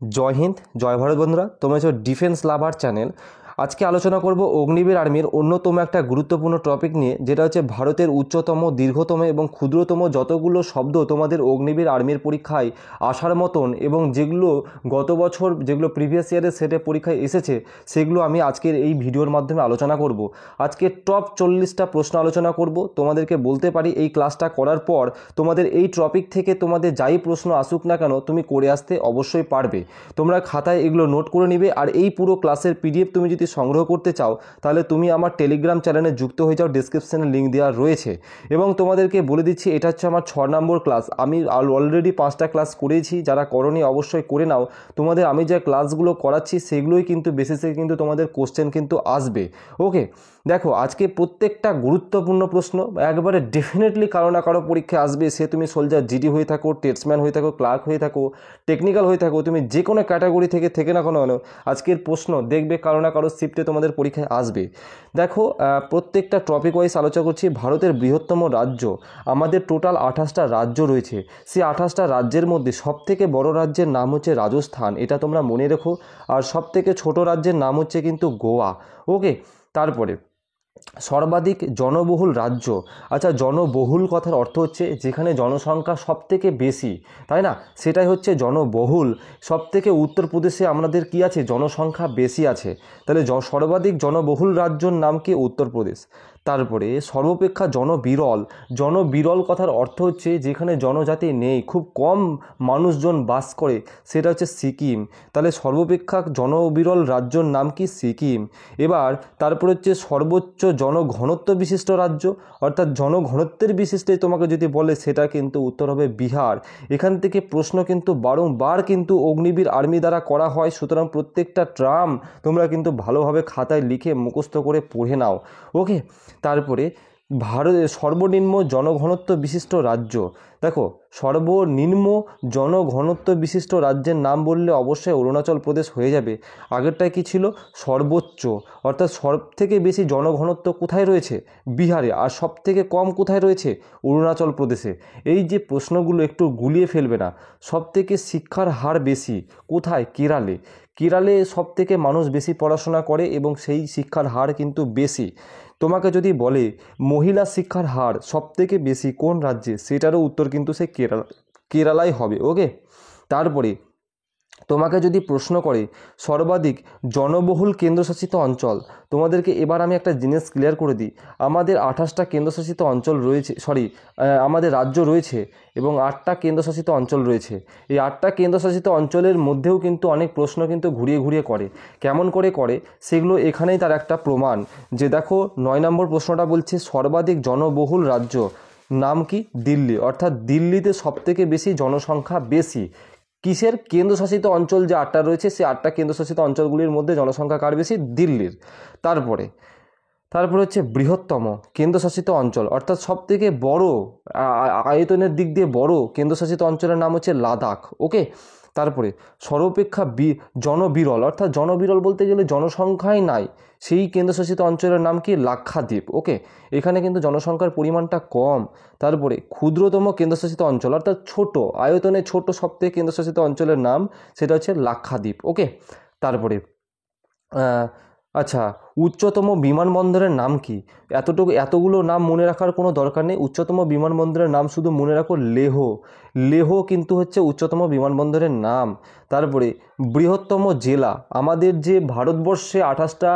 जय हिंद जय भारत बंधुरा तुम्हारा डिफेंस लाभार चैनल आज के आलोचना करब अग्निवीर आर्मिर अन्यतम एक गुरुत्वपूर्ण टपिक निये जेटा होच्छे भारतेर उच्चतम दीर्घतम एवं क्षुद्रतम যতগুলো शब्द তোমাদের अग्निवीर आर्मिर परीक्षाय आसार मतन एवं जेगुलो गत बछर जेगुलो प्रिभियास यारेर सेटे परीक्षाय एसेछे सेगुलो आमी आजकेर एई भिडियोर माध्यमे आलोचना करब। आजके टप 40टा प्रश्न आलोचना करब। तोमादेरके बोलते पारी एई क्लासटा करार पर तोमादेर एई टपिक थेके तोमादेर जाई प्रश्न आसुक ना केन तुमी करे आसते अवश्यई पारबे। तोमरा खाताय एगुलो नोट करे निबे और एई पुरो क्लासेर पीडिएफ तुमी जोदि संग्रह करते चाओ ताहले तुमी आमार टेलिग्राम चैनेले जुक्त हो जाओ। डेसक्रिप्शने लिंक देওয়া রয়েছে এবং তোমাদেরকে বলে দিচ্ছি এটা হচ্ছে আমার 6 নম্বর ক্লাস। আমি অলরেডি 5টা ক্লাস করেছি, যারা করনি অবশ্যই করে নাও। তোমাদের আমি যে ক্লাসগুলো করাচ্ছি সেগুলোই কিন্তু বেসিসে কিন্তু তোমাদের কোশ্চেন কিন্তু আসবে। ওকে দেখো আজকে প্রত্যেকটা গুরুত্বপূর্ণ প্রশ্ন একবারে ডেফিনেটলি কারো না কারো পরীক্ষায় আসবে। সে তুমি সোলজার জিডি হয়ে থাকো, টেস্টম্যান হয়ে থাকো, ক্লার্ক হয়ে থাকো, টেকনিক্যাল হয়ে থাকো, তুমি যে কোনো ক্যাটাগরি থেকে না কোনো আজকের প্রশ্ন দেখবে কারো না কারো শিফটে তোমাদের পরীক্ষায় আসবে। দেখো প্রত্যেকটা টপিক ওয়াইজ আলোচনা করছি। ভারতের বৃহত্তম রাজ্য, আমাদের টোটাল 28টা রাজ্য রয়েছে। সেই 28টা রাজ্যের মধ্যে সবথেকে বড় রাজ্যের নাম হচ্ছে রাজস্থান, এটা তোমরা মনে রেখো। আর সবথেকে ছোট রাজ্যের নাম হচ্ছে কিন্তু গোয়া। ওকে তারপরে সর্বাধিক জনবহুল রাজ্য, আচ্ছা জনবহুল কথার অর্থ হচ্ছে যেখানে জনসংখ্যা সবথেকে বেশি, তাই না, সেটাই হচ্ছে জনবহুল। সবথেকে উত্তরপ্রদেশে আমাদের কি আছে, জনসংখ্যা বেশি আছে। তাহলে সর্বাধিক জনবহুল রাজ্যর নাম কি, উত্তরপ্রদেশ। তারপরে সর্বাপেক্ষা জনবিরল, জনবিরল কথার অর্থ হচ্ছে যেখানে জনজাতি নেই, খুব কম মানুষজন বাস করে, সেটা হচ্ছে সিকিম। তাহলে সর্বাপেক্ষা জনবিরল রাজ্যর নাম কি, সিকিম। এবার তারপরে হচ্ছে সর্বোচ্চ জনঘনত্ব বিশিষ্ট রাজ্য, অর্থাৎ জনঘনত্বের বিশিষ্টে তোমাকে যদি বলে সেটা কিন্তু উত্তর হবে বিহার। এখান থেকে প্রশ্ন কিন্তু বারংবার কিন্তু অগ্নিবীর আর্মি দ্বারা করা হয়, সুতরাং প্রত্যেকটা ট্রাম তোমরা কিন্তু ভালোভাবে খাতায় লিখে মুখস্থ করে পড়ে নাও। ওকে তারপরে ভারতের সর্বনিম্ন জনঘনত্ব বিশিষ্ট রাজ্য, দেখো সর্বনিম্ন জনঘনত্ব বিশিষ্ট রাজ্যের নাম বললে অবশ্যই অরুণাচল প্রদেশ হয়ে যাবে। আগেরটায় কি ছিল, সর্বোচ্চ, অর্থাৎ সব থেকে বেশি জনঘনত্ব কোথায় রয়েছে, বিহারে। আর সব থেকে কম কোথায় রয়েছে, অরুণাচল প্রদেশে। এই যে প্রশ্নগুলো একটু গুলিয়ে ফেলবে না। সব থেকে শিক্ষার হার বেশি কোথায়, কেরালে। কেরালে সব থেকে মানুষ বেশি পড়াশোনা করে এবং সেই শিক্ষার হার কিন্তু বেশি। তোমাকে যদি বলে মহিলা শিক্ষার হার সবথেকে বেশি কোন রাজ্যে, সেটারও উত্তর কিন্তু সে কেরালাই হবে। ওকে তারপরে তোমাকে যদি প্রশ্ন করে সর্বাধিক জনবহুল কেন্দ্রশাসিত অঞ্চল, তোমাদেরকে এবার আমি একটা জিনিস ক্লিয়ার করে দিই। আমাদের 28টা কেন্দ্রশাসিত অঞ্চল রয়েছে, আমাদের রাজ্য রয়েছে এবং 8টা কেন্দ্রশাসিত অঞ্চল রয়েছে। এই 8টা কেন্দ্রশাসিত অঞ্চলের মধ্যেও কিন্তু অনেক প্রশ্ন কিন্তু ঘুরিয়ে ঘুরিয়ে করে। কেমন করে সেগুলো এখানেই তার একটা প্রমাণ। যে দেখো 9 নম্বর প্রশ্নটা বলছে সর্বাধিক জনবহুল রাজ্য নাম কি, দিল্লি। অর্থাৎ দিল্লিতে সবথেকে বেশি জনসংখ্যা বেশি। কিসের, কেন্দ্রশাসিত অঞ্চল যে 8টা রয়েছে সেই 8টা কেন্দ্রশাসিত অঞ্চলগুলির মধ্যে জনসংখ্যা কার বেশি, দিল্লির। তারপরে হচ্ছে বৃহত্তম কেন্দ্রশাসিত অঞ্চল, অর্থাৎ সবথেকে বড় আয়তনের দিক দিয়ে বড় কেন্দ্রশাসিত অঞ্চলের নাম হচ্ছে লাদাখ। ওকে তারপরে সর্বাপেক্ষা জনবিরল, অর্থাৎ জনবিরল বলতে গেলে জনসংখ্যাই নাই, সেই কেন্দ্রশাসিত অঞ্চলের নাম কি, লাক্ষাদ্বীপ। ওকে এখানে কিন্তু জনসংখ্যার পরিমাণটা কম। তারপরে ক্ষুদ্রতম কেন্দ্রশাসিত অঞ্চল, অর্থাৎ ছোট আয়তনে ছোট সবথেকে কেন্দ্রশাসিত অঞ্চলের নাম, সেটা হচ্ছে লাক্ষাদ্বীপ। ওকে তারপরে আচ্ছা উচ্চতম বিমানবন্দরের নাম কি, এতগুলো নাম মনে রাখার কোনো দরকার নেই। উচ্চতম বিমানবন্দরের নাম শুধু মনে রাখো লেহ কিন্তু হচ্ছে উচ্চতম বিমানবন্দরের নাম। তারপরে বৃহত্তম জেলা, আমাদের যে ভারতবর্ষে 28টা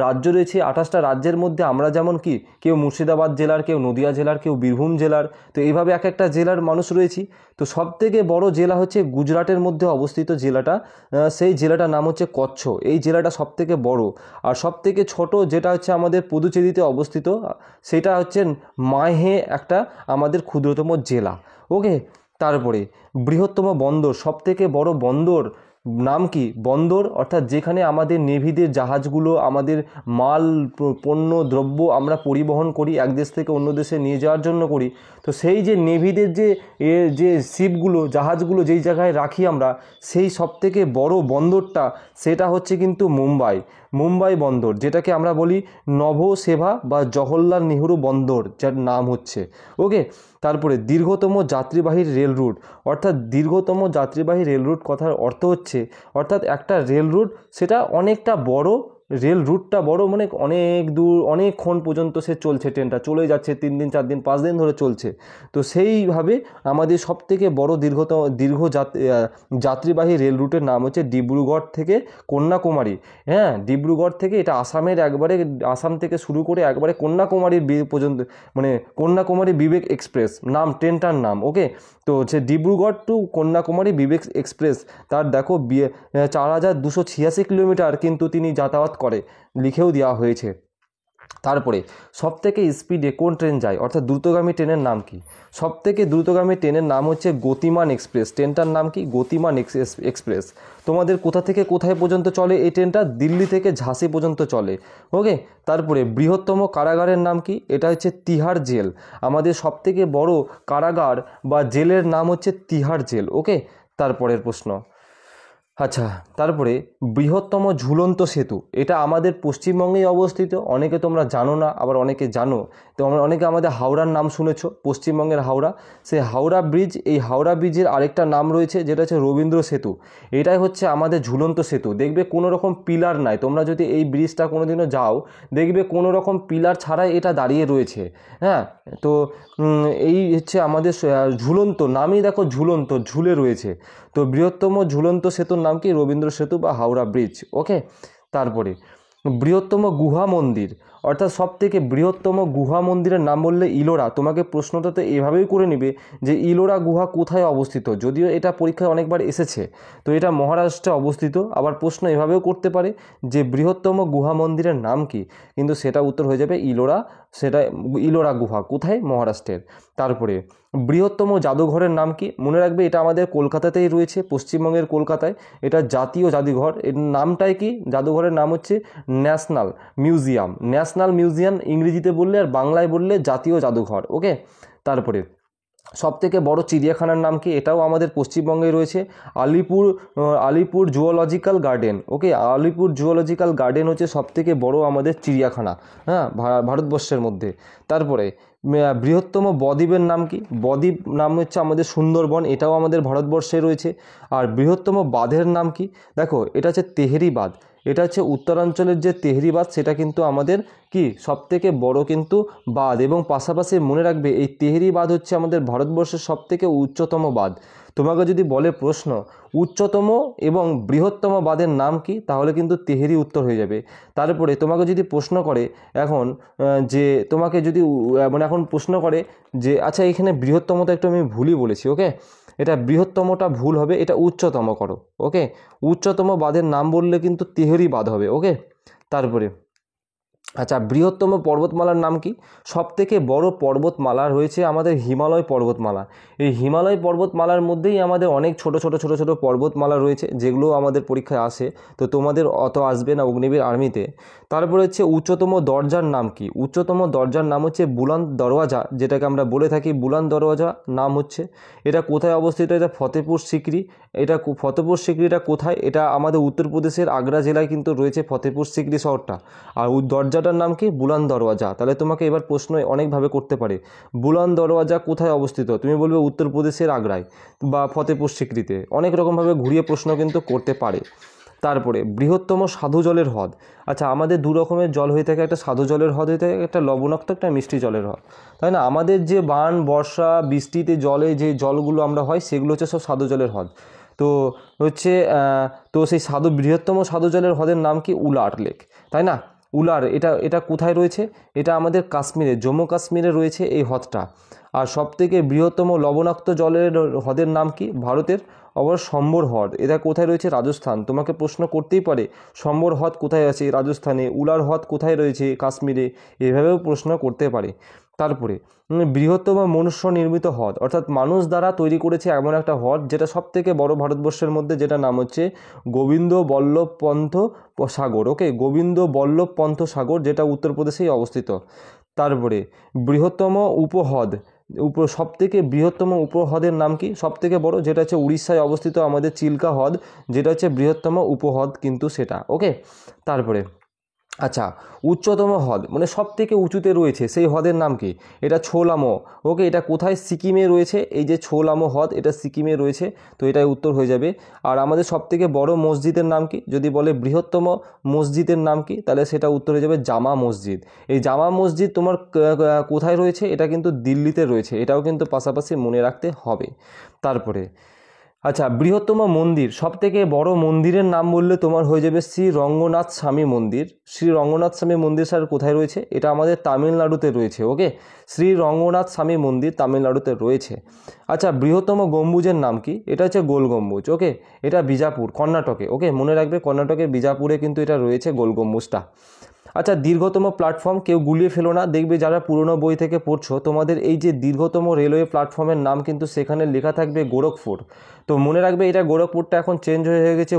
রাজ্য রয়েছে, 28টা রাজ্যের মধ্যে আমরা যেমন কি কেউ মুর্শিদাবাদ জেলার, কেউ নদিয়া জেলার, কেউ বীরভূম জেলার, তো এইভাবে এক একটা জেলার মানুষ রয়েছি। তো সবথেকে বড় জেলা হচ্ছে গুজরাটের মধ্যে অবস্থিত জেলাটা, সেই জেলাটার নাম হচ্ছে কচ্ছ। এই জেলাটা সবথেকে বড়। আর সবথেকে ছোট যেটা হচ্ছে আমাদের পুদুচেরিতে অবস্থিত, সেটা হচ্ছে মাহে, একটা আমাদের ক্ষুদ্রতম জেলা। ওকে তারপরে বৃহত্তম বন্দর, সবথেকে বড় বন্দর নাম কি, বন্দর অর্থাৎ যেখানে আমাদের নেভিদের জাহাজগুলো আমাদের মাল পণ্য দ্রব্য আমরা পরিবহন করি, এক দেশ থেকে অন্য দেশে নিয়ে যাওয়ার জন্য করি। তো সেই যে নেভিদের যে শিপগুলো জাহাজগুলো যেই জায়গায় রাখি আমরা, সেই সবথেকে বড় বন্দরটা সেটা হচ্ছে কিন্তু মুম্বাই। মুম্বাই বন্দর, যেটাকে আমরা বলি নভোসেভা বা জওহরলাল নেহরু বন্দর, যার নাম হচ্ছে। ওকে, তারপরে দীর্ঘতম যাত্রীবাহী রেল রুট, অর্থাৎ দীর্ঘতম যাত্রীবাহী রেল রুট কথার অর্থ হচ্ছে অর্থাৎ একটা রেল রুট সেটা অনেকটা বড়, রেল রুটটা বড় মানে অনেক দূর অনেকক্ষণ পর্যন্ত সে চলছে, ট্রেনটা চলে যাচ্ছে 3 দিন 4 দিন 5 দিন ধরে চলছে। তো সেইভাবে আমাদের সবথেকে বড় দীর্ঘ যাত্রীবাহী রেল রুটের নাম হচ্ছে ডিব্রুগড় থেকে কন্যাকুমারী। হ্যাঁ, ডিব্রুগড় থেকে এটা আসামের একবারে, আসাম থেকে শুরু করে একবারে কন্যাকুমারীর পর্যন্ত, মানে কন্যাকুমারী বিবেক এক্সপ্রেস নাম ট্রেনটার নাম। ওকে, তো হচ্ছে ডিব্রুগড় টু কন্যাকুমারী বিবেক এক্সপ্রেস, তার দেখো 4286 কিলোমিটার কিন্তু তিনি যাতায়াত করে, লিখেও দেওয়া হয়েছে। তারপরে সবথেকে স্পিডে কোন ট্রেন যায়, অর্থাৎ দ্রুতগামী ট্রেনের নাম কি? সবথেকে দ্রুতগামী ট্রেনের নাম হচ্ছে গতিমান এক্সপ্রেস। ট্রেনটার নাম কি? গতিমান এক্সপ্রেস। তোমাদের কোথা থেকে কোথায় পর্যন্ত চলে এই ট্রেনটা? দিল্লি থেকে ঝাঁসি পর্যন্ত চলে। ওকে, তারপরে বৃহত্তম কারাগারের নাম কি? এটা হচ্ছে তিহার জেল। আমাদের সবথেকে বড় কারাগার বা জেলের নাম হচ্ছে তিহার জেল। ওকে, তারপরের প্রশ্ন। আচ্ছা, তারপরে বৃহত্তম ঝুলন্ত সেতু, এটা আমাদের পশ্চিমবঙ্গেই অবস্থিত। অনেকে তোমরা জানো না, আবার অনেকে জানো। তো অনেকে আমাদের হাওড়ার নাম শুনেছো, পশ্চিমবঙ্গের হাওড়া, সেই হাওড়া ব্রিজ, এই হাওড়া ব্রিজের আরেকটা নাম রয়েছে যেটা হচ্ছে রবীন্দ্র সেতু। এটাই হচ্ছে আমাদের ঝুলন্ত সেতু। দেখবে কোনো রকম পিলার নাই, তোমরা যদি এই ব্রিজটা কোনোদিনও যাও দেখবে কোনো রকম পিলার ছাড়াই এটা দাঁড়িয়ে রয়েছে। হ্যাঁ, তো এই হচ্ছে আমাদের ঝুলন্ত, নামই দেখো ঝুলন্ত, ঝুলে রয়েছে। তো বৃহত্তম ঝুলন্ত সেতুর নাম কি? রবীন্দ্র সেতু বা হাওড়া ব্রিজ। ওকে, তারপরে বৃহত্তম গুহা মন্দির, অর্থাৎ সবথেকে বৃহত্তম গুহা মন্দিরের নাম বললে ইলোরা। তোমাকে প্রশ্নটা তো এভাবেই করে নিবে যে ইলোরা গুহা কোথায় অবস্থিত, যদিও এটা পরীক্ষায় অনেকবার এসেছে। তো এটা মহারাষ্ট্রে অবস্থিত। আবার প্রশ্ন এভাবেও করতে পারে যে বৃহত্তম গুহা মন্দিরের নাম কি, কিন্তু সেটা উত্তর হয়ে যাবে ইলোরা। সেটা ইলোরা গুহা কোথায়? মহারাষ্ট্রের। তারপরে বৃহত্তম জাদুঘরের নাম কি? মনে রাখবে এটা আমাদের কলকাতাতেই রয়েছে, পশ্চিমবঙ্গের কলকাতায়। এটা জাতীয় জাদুঘর। এর নামটাই কি? জাদুঘরের নাম হচ্ছে ন্যাশনাল মিউজিয়াম। ন্যাশনাল মিউজিয়াম ইংরেজিতে বললে, আর বাংলায় বললে জাতীয় জাদুঘর। ওকে, তারপরে সবথেকে বড় চিড়িয়াখানার নাম কি? এটাও আমাদের পশ্চিমবঙ্গে রয়েছে, আলিপুর জুওলজিক্যাল গার্ডেন। ওকে, আলিপুর জুওলজিক্যাল গার্ডেন হচ্ছে সবথেকে বড় আমাদের চিড়িয়াখানা, হ্যাঁ, ভারতবর্ষের মধ্যে। তারপরে বৃহত্তম বদ্বীপের নাম কি? বদ্বীপ নাম হচ্ছে আমাদের সুন্দরবন, এটাও আমাদের ভারতবর্ষে রয়েছে। আর বৃহত্তম বাঁধের নাম কি? দেখো, এটা হচ্ছে তেহরি বাঁধ। এটা হচ্ছে উত্তরাঞ্চলের যে তেহরি বাঁধ, সেটা কিন্তু আমাদের কি সবথেকে বড় কিন্তু বাঁধ। এবং পাশাপাশি মনে রাখবে এই তেহরি বাঁধ হচ্ছে আমাদের ভারতবর্ষের সবথেকে উচ্চতম বাঁধ। তোমাকে যদি বলে প্রশ্ন উচ্চতম এবং বৃহত্তম বাঁধের নাম কি, তাহলে কিন্তু তেহরি উত্তর হয়ে যাবে। তারপরে তোমাকে যদি প্রশ্ন করে এখন যে তোমাকে যদি মানে এখন প্রশ্ন করে যে আচ্ছা এখানে বৃহত্তমটা একটু আমি ভুলই বলেছি। ওকে, এটা বৃহত্তমটা ভুল হবে, এটা উচ্চতম করো। ওকে, উচ্চতম বাঁধের নাম বললে কিন্তু তেহরি বাঁধ হবে। ওকে, তারপরে আচ্ছা বৃহত্তম পর্বতমালার নাম কি? সবথেকে বড় পর্বতমালা রয়েছে আমাদের হিমালয় পর্বতমালা। এই হিমালয় পর্বতমালার মধ্যেই আমাদের অনেক ছোট ছোট ছোট ছোট পর্বতমালা রয়েছে, যেগুলো আমাদের পরীক্ষায় আসে। তো তোমাদের অত আসবে না অগ্নিবীর আর্মিতে। তারপরে হচ্ছে উচ্চতম দরজার নাম কি? উচ্চতম দরজার নাম হচ্ছে বুলান্দ দরওয়াজা, যেটাকে আমরা বলে থাকি বুলান্দ দরওয়াজা নাম হচ্ছে। এটা কোথায় অবস্থিত? এটা ফতেপুর সিকরি। এটা ফতেপুর সিকরিটা কোথায়? এটা আমাদের উত্তরপ্রদেশের আগ্রা জেলায় কিন্তু রয়েছে ফতেপুর সিকরি শহরটা। আর দরজাটার নাম কি? বুলান্দ দরওয়াজা। তাহলে তোমাকে এবার প্রশ্ন অনেকভাবে করতে পারে, বুলান্দ দরওয়াজা কোথায় অবস্থিত? তুমি বলবে উত্তরপ্রদেশের আগ্রায় বা ফতেপুর সিকরিতে। অনেক রকমভাবে ঘুরিয়ে প্রশ্ন কিন্তু করতে পারে। তারপরে বৃহত্তম সাধু জলের হ্রদ। আচ্ছা, আমাদের দু রকমের জল হয়ে থাকে, একটা সাধু জলের হ্রদ হয়ে থাকে, একটা লবণাক্ত, একটা মিষ্টি জলের হ্রদ, তাই না? আমাদের যে বান, বর্ষা, বৃষ্টিতে জলে যে জলগুলো আমরা হয় সেগুলো হচ্ছে সব সাধু জলের হ্রদ। তো হচ্ছে তো সেই বৃহত্তম সাধু জলের হ্রদের নাম কি? উলার লেক, তাই না? উলার, এটা কোথায় রয়েছে? এটা আমাদের কাশ্মীরে, জম্মু কাশ্মীরে রয়েছে এই হ্রদটা। আর সবথেকে বৃহত্তম লবণাক্ত জলের হ্রদের নাম কি? ভারতের আবার সম্বর হ্রদ। এটা কোথায় রয়েছে? রাজস্থান। তোমাকে প্রশ্ন করতেই পারে সম্বর হ্রদ কোথায় আছে? রাজস্থানে। উলার হ্রদ কোথায় রয়েছে? কাশ্মীরে। এভাবেও প্রশ্ন করতে পারে। তারপরে বৃহত্তম মনুষ্য নির্মিত হ্রদ, অর্থাৎ মানুষ দ্বারা তৈরি করেছে এমন একটা হ্রদ যেটা সবথেকে বড় ভারতবর্ষের মধ্যে, যেটা নাম হচ্ছে গোবিন্দ বল্লভ পন্থ সাগর। ওকে, গোবিন্দ বল্লভ পন্থ সাগর, যেটা উত্তরপ্রদেশেই অবস্থিত। তারপরে বৃহত্তম উপহ্রদ, সবথেকে বৃহত্তম উপহ্রদের নাম কি? সবথেকে বড় যেটা হচ্ছে উড়িষ্যায় অবস্থিত আমাদের চিল্কা হ্রদ, যেটা হচ্ছে বৃহত্তম উপহ্রদ কিন্তু সেটা। ওকে, তারপরে আচ্ছা, উচ্চতম হ্রদ মানে সব থেকে উঁচুতে রয়েছে সেই হ্রদের নাম কি? এটা ছোলামো। ওকে, এটা কোথায়? সিকিমে রয়েছে। এই যে ছোলামো হ্রদ, এটা সিকিমে রয়েছে। তো এটাই উত্তর হয়ে যাবে। আর আমাদের সব থেকে বড় মসজিদের নাম কি? যদি বলে বৃহত্তম মসজিদের নাম কি, তাহলে সেটা উত্তর হয়ে যাবে জামা মসজিদ। এই জামা মসজিদ তোমার কোথায় রয়েছে? এটা কিন্তু দিল্লিতে রয়েছে। এটাও কিন্তু পাশাপাশি মনে রাখতে হবে। তারপরে আচ্ছা, বৃহত্তম মন্দির, সব থেকে বড় মন্দিরের নাম বললে তোমার হয়ে যাবে শ্রী রঙ্গনাথ স্বামী মন্দির। শ্রী রঙ্গনাথ স্বামী মন্দির স্যার কোথায় রয়েছে? এটা আমাদের তামিলনাড়ুতে রয়েছে। ওকে, শ্রী রঙ্গনাথ স্বামী মন্দির তামিলনাড়ুতে রয়েছে। আচ্ছা, বৃহত্তম গম্বুজের নাম কি? এটা হচ্ছে গোল গম্বুজ। ওকে, এটা বিজাপুর, কর্ণাটকে। ওকে, মনে রাখবে কর্ণাটকের বিজাপুরে কিন্তু এটা রয়েছে গোল গম্বুজটা। আচ্ছা, দীর্ঘতম প্ল্যাটফর্ম, কেউ গুলিয়ে ফেলো না, দেখবে যারা পুরনো বই থেকে পড়ছো তোমাদের এই যে দীর্ঘতম রেলওয়ে প্ল্যাটফর্মের নাম কিন্তু সেখানে লেখা থাকবে গোরখপুর। তো মনে রাখবে এটা গোরখপুরটা এখন চেঞ্জ হয়ে গেছে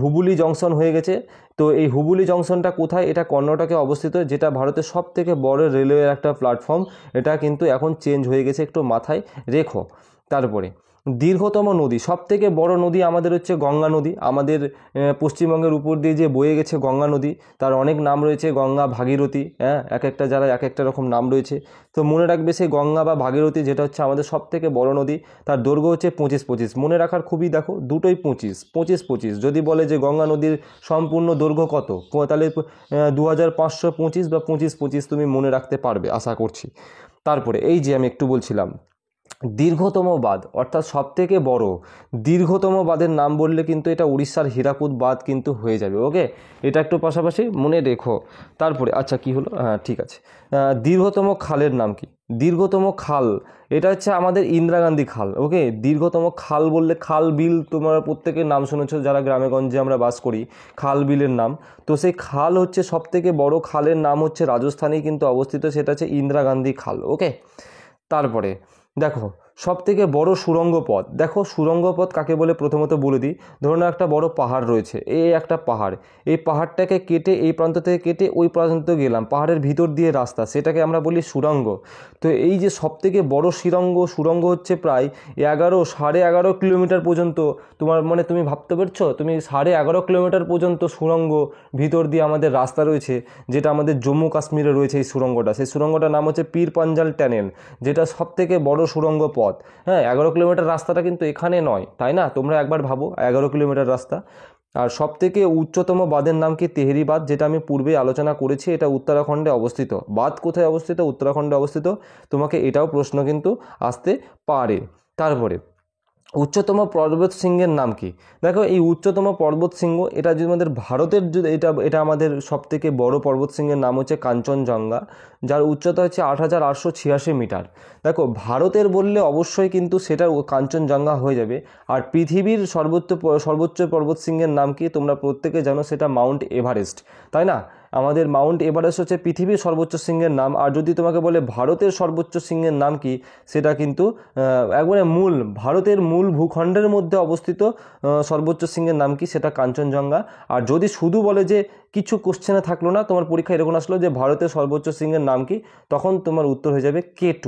হুবলি জংশন হয়ে গেছে। তো এই হুবলি জংশনটা কোথায়? এটা কর্ণাটকে অবস্থিত, যেটা ভারতের সব থেকে বড় রেলওয়ের একটা প্ল্যাটফর্ম। এটা কিন্তু এখন চেঞ্জ হয়ে গেছে, একটু মাথায় রেখো। তারপরে দীর্ঘতম নদী, সব থেকে বড় নদী আমাদের হচ্ছে গঙ্গা নদী। আমাদের পশ্চিমবঙ্গের উপর দিয়ে যে বয়ে গেছে গঙ্গা নদী, তার অনেক নাম রয়েছে, গঙ্গা, ভাগীরথী। হ্যাঁ, এক একটা যারা এক একটা রকম নাম রয়েছে। তো মনে রাখবে সেই গঙ্গা বা ভাগীরথী, যেটা হচ্ছে আমাদের সব থেকে বড় নদী, তার দৈর্ঘ্য হচ্ছে 25-25। মনে রাখার খুবই, দেখো দুটোই 25-25। যদি বলে যে গঙ্গা নদীর সম্পূর্ণ দৈর্ঘ্য কত, তাহলে 2525 বা 25-25 তুমি মনে রাখতে পারবে আশা করছি। তারপরে এই যে আমি একটু বলছিলাম দীর্ঘতম বাঁধ, অর্থাৎ সবথেকে বড় দীর্ঘতম বাঁধের নাম বললে কিন্তু এটা উড়িষ্যার হীরাকুদ বাঁধ কিন্তু হয়ে যাবে। ওকে, এটা একটু পাশাপাশি মনে রেখো। তারপরে আচ্ছা, কি হলো? হ্যাঁ, ঠিক আছে। দীর্ঘতম খালের নাম কি? দীর্ঘতম খাল, এটা হচ্ছে আমাদের ইন্দিরা গান্ধী খাল। ওকে, দীর্ঘতম খাল বললে খাল বিল, তোমরা প্রত্যেকের নাম শুনেছো যারা গ্রামে গঞ্জে আমরা বাস করি, খাল বিলের নাম। তো সেই খাল হচ্ছে সব থেকে বড় খালের নাম হচ্ছে রাজস্থানেই কিন্তু অবস্থিত, সেটা হচ্ছে ইন্দিরা গান্ধী খাল। ওকে, তারপরে দেখো সব থেকে বড় সুড়ঙ্গ পথ, দেখো সুড়ঙ্গ পথ কাকে বলে প্রথমত বলে দিই। ধরুন একটা বড় পাহাড় রয়েছে, এই একটা পাহাড়, এই পাহাড়টাকে কেটে এই প্রান্ত থেকে কেটে ওই প্রান্ত গেলাম, পাহাড়ের ভিতর দিয়ে রাস্তা, সেটাকে আমরা বলি সুড়ঙ্গ। তো এই যে সব থেকে বড় সুড়ঙ্গ হচ্ছে প্রায় 11.5 কিলোমিটার পর্যন্ত। তোমার মানে তুমি ভাবতে পারছো, তুমি 11.5 কিলোমিটার পর্যন্ত সুড়ঙ্গ ভিতর দিয়ে আমাদের রাস্তা রয়েছে, যেটা আমাদের জম্মু কাশ্মীরে রয়েছে। এই সুড়ঙ্গটা, সেই সুড়ঙ্গটার নাম হচ্ছে পীর পাঞ্জাল টানেল, যেটা সব থেকে বড় সুড়ঙ্গ পথ। হ্যাঁ, 11 কিলোমিটার রাস্তাটা কিন্তু এখানে নয়, তাই না? তোমরা একবার ভাবো 11 কিলোমিটার রাস্তা। আর সব থেকে উচ্চতম বাঁধের নাম কি? তেহরি বাঁধ, যেটা আমি পূর্বে আলোচনা করেছি। এটা উত্তরাখণ্ডে অবস্থিত। বাঁধ কোথায় অবস্থিত? উত্তরাখণ্ডে অবস্থিত। তোমাকে এটাও প্রশ্ন কিন্তু আসতে পারে। তারপরে উচ্চতম পর্বত শৃঙ্গের নাম কি? দেখো এই উচ্চতম পর্বত শৃঙ্গ, এটা যদি আমাদের ভারতের, যদি এটা আমাদের সব থেকে বড় পর্বত শৃঙ্গের নাম হচ্ছে কাঞ্চনজঙ্ঘা, যার উচ্চতা হচ্ছে 8,886 মিটার। দেখো ভারতের বললে অবশ্যই কিন্তু সেটা কাঞ্চনজঙ্ঘা হয়ে যাবে। আর পৃথিবীর সর্বোচ্চ পর্বত শৃঙ্গের নাম কি? তোমরা প্রত্যেকে জানো, সেটা মাউন্ট এভারেস্ট, তাই না? আমাদের মাউন্ট এভারেস্ট হচ্ছে পৃথিবীর সর্বোচ্চ শৃঙ্গের নাম। আর যদি তোমাকে বলে ভারতের সর্বোচ্চ শৃঙ্গের নাম কি, সেটা কিন্তু একবারে ভারতের মূল ভূখণ্ডের মধ্যে অবস্থিত সর্বোচ্চ শৃঙ্গের নাম কি? সেটা কাঞ্চনজঙ্ঘা। আর যদি শুধু বলে যে কিছু কোশ্চেনে থাকলো না, তোমার পরীক্ষা এরকম আসলো যে ভারতের সর্বোচ্চ শৃঙ্গের নাম কি, তখন তোমার উত্তর হয়ে যাবে K2,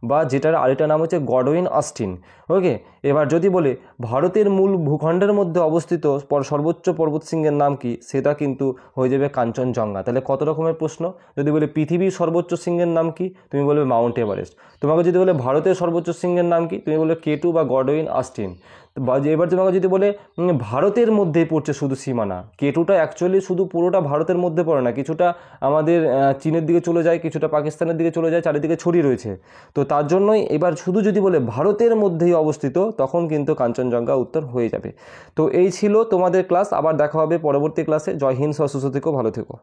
বা যেটার আরেকটা নাম হচ্ছে গডউইন অস্টিন। ওকে, এবার যদি বলে ভারতের মূল ভূখণ্ডের মধ্যে অবস্থিত সর্বোচ্চ পর্বত শৃঙ্গের নাম কি, সেটা কিন্তু হয়ে যাবে কাঞ্চনজঙ্ঘা। তাহলে কত রকমের প্রশ্ন? যদি বলে পৃথিবীর সর্বোচ্চ শৃঙ্গের নাম কি, তুমি বলবে মাউন্ট এভারেস্ট। তোমাকে যদি বলে ভারতের সর্বোচ্চ শৃঙ্গের নাম কি, তুমি বলবে K2 বা গডউইন অস্টিন। বা এবার তোমাকে যদি বলে ভারতের মধ্যেই পড়ছে শুধু সীমানা, K2টা অ্যাকচুয়ালি শুধু পুরোটা ভারতের মধ্যে পড়ে না, কিছুটা আমাদের চীনের দিকে চলে যায়, কিছুটা পাকিস্তানের দিকে চলে যায়, চারিদিকে ছড়িয়ে রয়েছে। তো তার জন্যই এবার শুধু যদি বলে ভারতের মধ্যেই অবস্থিত, তখন কিন্তু কাঞ্চনজঙ্ঘা উত্তর হয়ে যাবে। তো এই ছিল তোমাদের ক্লাস। আবার দেখা হবে পরবর্তী ক্লাসে। জয় হিন্দ, সুস্থ থেকো, ভালো থেকো।